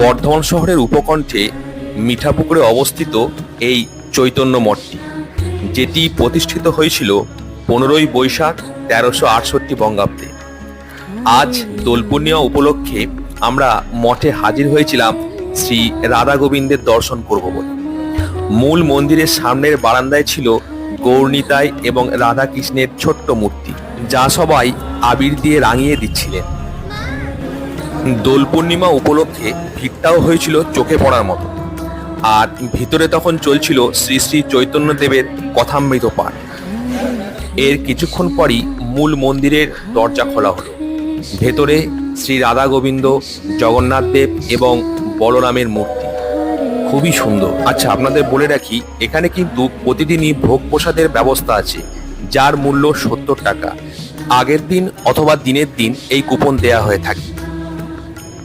বর্ধমান শহরের উপকণ্ঠে মিঠাপুকুরে অবস্থিত এই চৈতন্য মঠটি, যেটি প্রতিষ্ঠিত হয়েছিল 15ই বৈশাখ 1368 বঙ্গাব্দে। আজ দোল পূর্ণিমা উপলক্ষে আমরা মঠে হাজির হয়েছিলাম শ্রী রাধা গোবিন্দের দর্শন করব বলে। মূল মন্দিরের সামনের বারান্দায় ছিল গৌরনিতাই এবং রাধা কৃষ্ণের ছোট্ট মূর্তি, যা সবাই আবির দিয়ে রাঙিয়ে দিচ্ছিলেন। দোল পূর্ণিমা উপলক্ষে ভিড়টাও হয়েছিল চোখে পড়ার মতো। আর ভিতরে তখন চলছিল শ্রী শ্রী চৈতন্যদেবের কথামৃত পাঠ। এর কিছুক্ষণ পরই মূল মন্দিরের দরজা খোলা হলো। ভেতরে শ্রী রাধা গোবিন্দ, জগন্নাথ দেব এবং বলরামের মূর্তি, খুবই সুন্দর। আচ্ছা, আপনাদের বলে রাখি, এখানে কিন্তু প্রতিদিনই ভোগ প্রসাদের ব্যবস্থা আছে, যার মূল্য 70 টাকা। আগের দিন অথবা দিনের দিন এই কুপন দেয়া হয়ে থাকে।